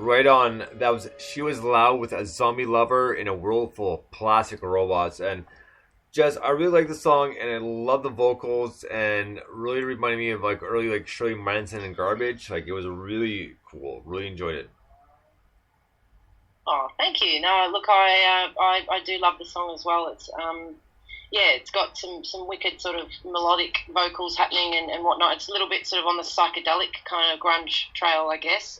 Right on. That was She Was Loud with A Zombie Lover in a World Full of Plastic Robots. And Jess, I really like the song, and I love the vocals, and really reminded me of like early like Shirley Manson and Garbage. Like it was really cool. Really enjoyed it. Oh, thank you. No, look, I do love the song as well. It's it's got some wicked sort of melodic vocals happening and whatnot. It's a little bit sort of on the psychedelic kind of grunge trail, I guess.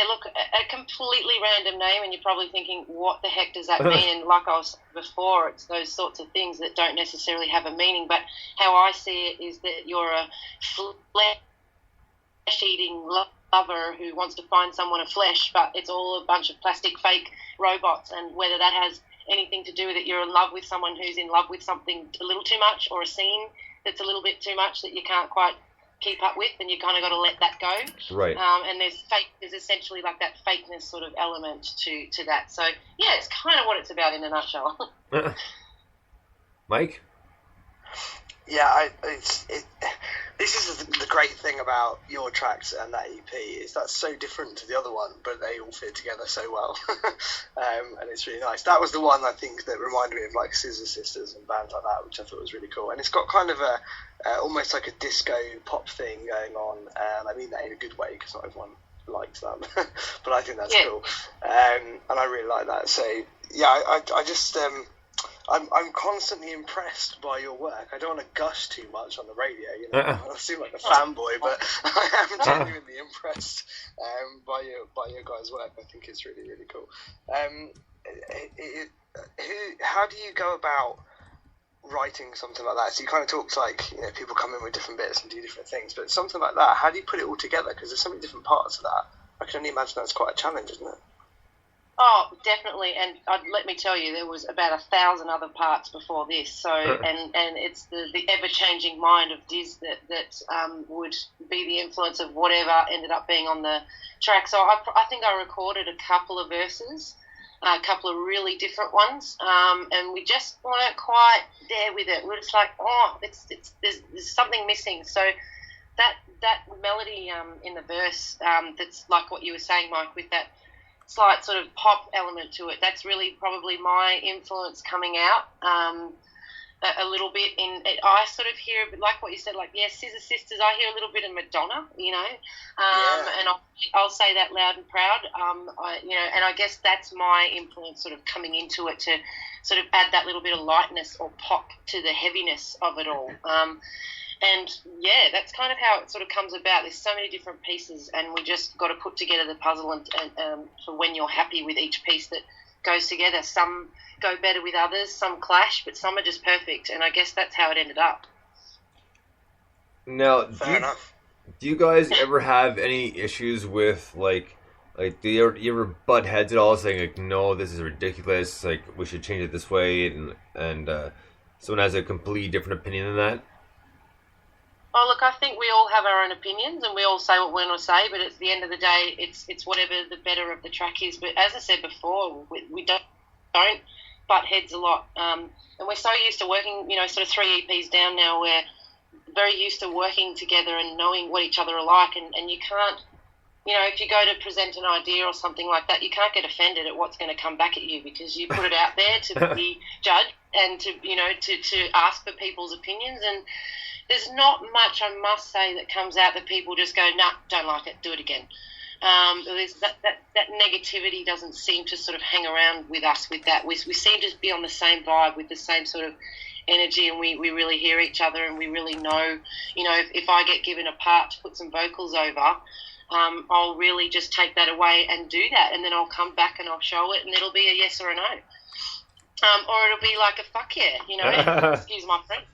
Look, a completely random name, and you're probably thinking, what the heck does that mean? And like I was saying before, it's those sorts of things that don't necessarily have a meaning. But how I see it is that you're a flesh-eating lover who wants to find someone of flesh, but it's all a bunch of plastic fake robots, and whether that has anything to do with it, you're in love with someone who's in love with something a little too much, or a scene that's a little bit too much that you can't quite keep up with, and you kind of got to let that go. Right. And there's essentially like that fakeness sort of element to that. So yeah, it's kind of what it's about in a nutshell. Mike? Yeah, this is the great thing about your tracks and that EP is that's so different to the other one, but they all fit together so well, and it's really nice. That was the one I think that reminded me of like Scissor Sisters and bands like that, which I thought was really cool. And it's got kind of a almost like a disco pop thing going on, and I mean that in a good way because not everyone likes that, but I think that's cool, and I really like that. So yeah, I just. I'm constantly impressed by your work. I don't want to gush too much on the radio, you know. I seem like a fanboy, but I am genuinely impressed by your guys' work. I think it's really, really cool. How do you go about writing something like that? So you kind of talked like, you know, people come in with different bits and do different things, but something like that, how do you put it all together? Because there's so many different parts of that. I can only imagine that's quite a challenge, isn't it? Oh, definitely, and let me tell you, there was about 1,000 other parts before this. So, and it's the ever-changing mind of Diz that would be the influence of whatever ended up being on the track. So I think I recorded a couple of verses, a couple of really different ones, and we just weren't quite there with it. We're just like, there's something missing. So that melody in the verse, that's like what you were saying, Mike, with that slight sort of pop element to it. That's really probably my influence coming out a little bit in it. I sort of hear a bit like what you said, like, yeah, Scissor Sisters, I hear a little bit of Madonna, you know, and I'll say that loud and proud, and I guess that's my influence sort of coming into it to sort of add that little bit of lightness or pop to the heaviness of it all. And yeah, that's kind of how it sort of comes about. There's so many different pieces, and we just got to put together the puzzle and for when you're happy with each piece that goes together. Some go better with others, some clash, but some are just perfect, and I guess that's how it ended up. Now, do you guys ever have any issues with like do you ever butt heads at all, saying like, no, this is ridiculous, like we should change it this way, and someone has a completely different opinion than that? Oh, look, I think we all have our own opinions and we all say what we want to say, but at the end of the day, it's whatever the better of the track is. But as I said before, we don't butt heads a lot. And we're so used to working, you know, sort of 3 EPs down now, we're very used to working together and knowing what each other are like. And you can't, you know, if you go to present an idea or something like that, you can't get offended at what's going to come back at you because you put it out there to be judged and to, you know, to ask for people's opinions. And there's not much, I must say, that comes out that people just go, nah, don't like it, do it again. There's that negativity doesn't seem to sort of hang around with us with that. We seem to be on the same vibe with the same sort of energy, and we really hear each other, and we really know, you know, if I get given a part to put some vocals over, I'll really just take that away and do that, and then I'll come back and I'll show it, and it'll be a yes or a no. Or it'll be like a fuck yeah, you know, excuse my French.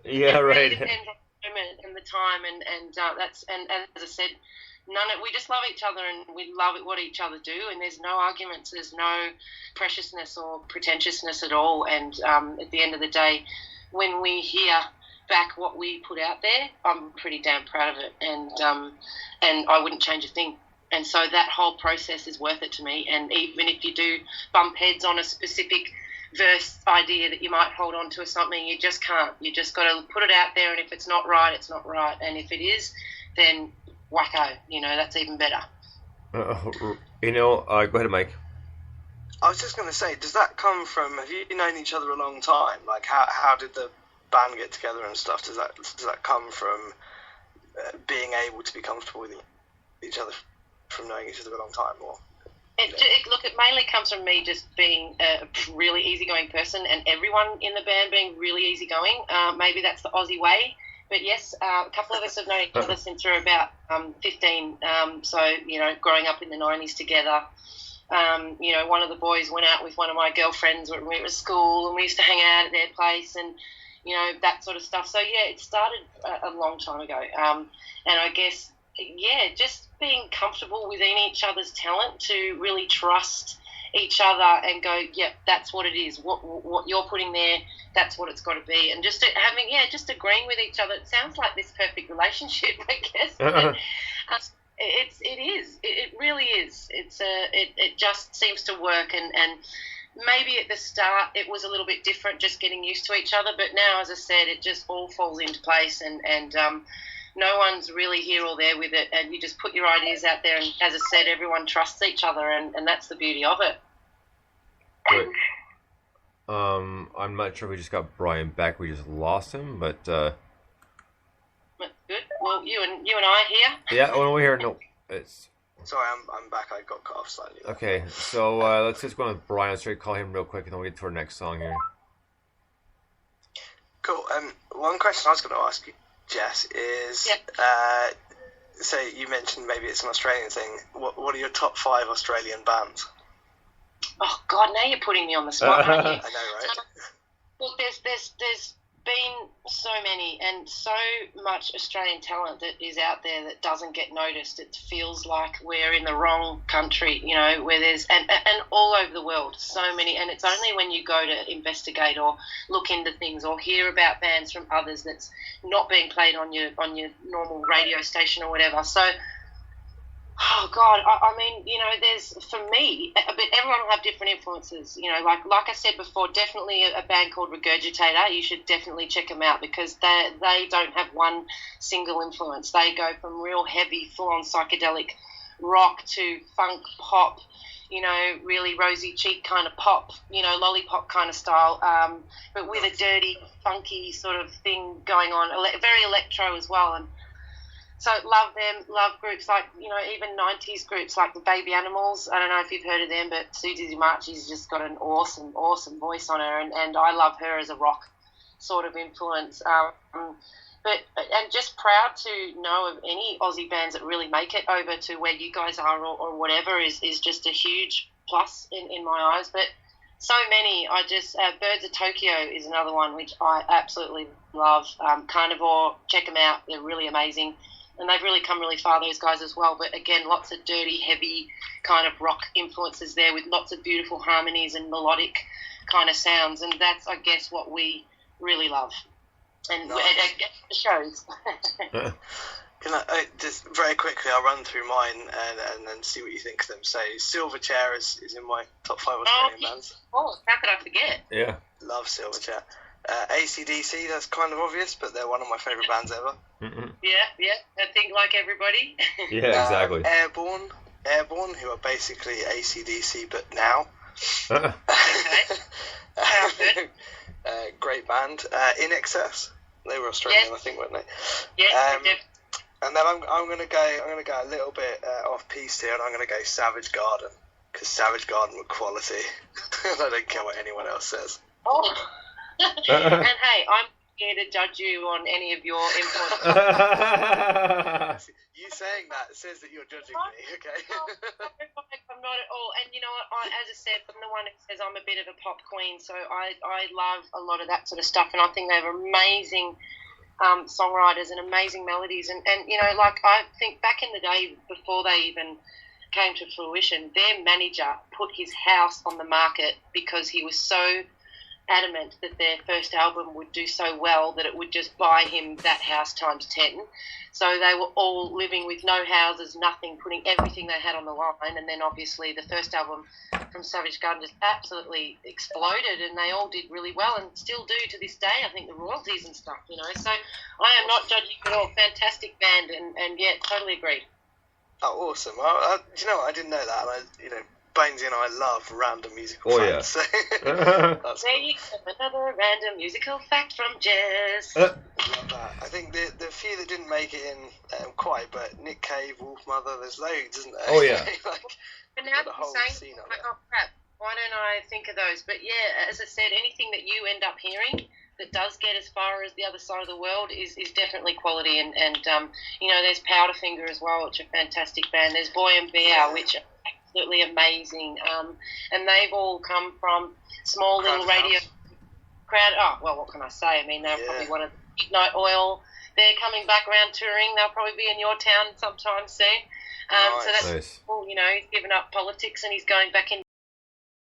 Yeah, it right. really depends on the moment and the time, and that's and as I said, we just love each other and we love what each other do, and there's no arguments, there's no preciousness or pretentiousness at all. And at the end of the day, when we hear back what we put out there, I'm pretty damn proud of it, and I wouldn't change a thing. And so that whole process is worth it to me. And even if you do bump heads on a specific verse idea that you might hold on to or something, you just can't. You just got to put it out there, and if it's not right, it's not right. And if it is, then wacko. That's even better. Go ahead, Mike. I was just going to say, does that come from, have you known each other a long time? Like, how did the band get together and stuff? Does that come from being able to be comfortable with each other from knowing each other a long time? Or it mainly comes from me just being a really easygoing person, and everyone in the band being really easygoing. Maybe that's the Aussie way. But yes, a couple of us have known each other since we were about 15. So, growing up in the 90s together. One of the boys went out with one of my girlfriends when we were at school, and we used to hang out at their place and, that sort of stuff. So, yeah, it started a long time ago. And I guess, just being comfortable within each other's talent to really trust each other and go, that's what it is. What you're putting there, that's what it's got to be. And just just agreeing with each other. It sounds like this perfect relationship, I guess. But, it really is. It just seems to work, and maybe at the start it was a little bit different, just getting used to each other. But now, as I said, it just all falls into place, and no one's really here or there with it, and you just put your ideas out there, and as I said, everyone trusts each other, and that's the beauty of it. Great. I'm not sure if we just got Brian back. We just lost him, but. That's good. Well, you and I here. Yeah, we're here. No, it's. Sorry, I'm back. I got cut off slightly. Okay, so let's just go with Brian. Let's call him real quick, and then we'll get to our next song here. Cool. One question I was going to ask you, Jess, is so you mentioned maybe it's an Australian thing. What are your top 5 Australian bands? Oh God, now you're putting me on the spot, aren't you? I know, right? Look, there's been so many and so much Australian talent that is out there that doesn't get noticed. It feels like we're in the wrong country, where there's and all over the world, so many. And it's only when you go to investigate or look into things or hear about bands from others that's not being played on your normal radio station or whatever. So. Oh God, I mean, there's, for me, but everyone will have different influences. Like I said before, definitely a band called Regurgitator. You should definitely check them out because they don't have one single influence. They go from real heavy, full-on psychedelic rock to funk pop. Really rosy cheek kind of pop. Lollipop kind of style, but with a dirty, funky sort of thing going on. Very electro as well, and. So love them, love groups like, even 90s groups like the Baby Animals. I don't know if you've heard of them, but Susie Zimarchi's just got an awesome, awesome voice on her, and I love her as a rock sort of influence. And just proud to know of any Aussie bands that really make it over to where you guys are or whatever is just a huge plus in my eyes. But so many, Birds of Tokyo is another one which I absolutely love. Carnivore, check them out, they're really amazing. And they've really come really far, those guys as well. But again, lots of dirty, heavy kind of rock influences there with lots of beautiful harmonies and melodic kind of sounds. And that's, I guess, what we really love. And nice. It shows. Can I just very quickly, I'll run through mine and then see what you think of them. So Silverchair is in my top 5 Australian bands. Oh, how could I forget? Yeah. Love Silverchair. AC/DC, that's kind of obvious, but they're one of my favourite bands ever. Mm-mm. Yeah, I think like everybody. Yeah, exactly. Airborne, who are basically AC/DC, but now. Okay. Sounds good. Great band. In Excess, they were Australian, yes. I think, weren't they? Yes, and then I'm gonna go a little bit off piste here, and I'm gonna go Savage Garden, because Savage Garden were quality. I don't care what anyone else says. Oh. And hey, I'm here to judge you on any of your influences. You saying that says that you're judging me, okay? I'm not at all. And you know what, as I said, I'm the one who says I'm a bit of a pop queen, so I love a lot of that sort of stuff, and I think they have amazing songwriters and amazing melodies. And I think back in the day, before they even came to fruition, their manager put his house on the market because he was so adamant that their first album would do so well that it would just buy him that house times 10. So they were all living with no houses, nothing, putting everything they had on the line. And then obviously the first album from Savage Garden just absolutely exploded, and they all did really well and still do to this day, I think, the royalties and stuff, you know. So I am not judging at all. Fantastic band, and yeah, totally agree. Oh, awesome. Do you know what? I didn't know that. Bonesy and I love random musical facts. Yeah. So that's there you go, another random musical fact from Jess. love that. I think the few that didn't make it in quite, but Nick Cave, Wolf Mother, there's loads, isn't there? Oh, yeah. But now that you're saying, oh crap, why don't I think of those? But yeah, as I said, anything that you end up hearing that does get as far as the other side of the world is definitely quality. And you know, there's Powderfinger as well, which are a fantastic band. There's Boy and Bear, which are absolutely amazing. And they've all come from small little radio crowd. Oh, well, what can I say? I mean, they're probably one of the Midnight Oil. They're coming back around touring. They'll probably be in your town sometime soon. Nice. So that's cool. You know, he's given up politics and he's going back in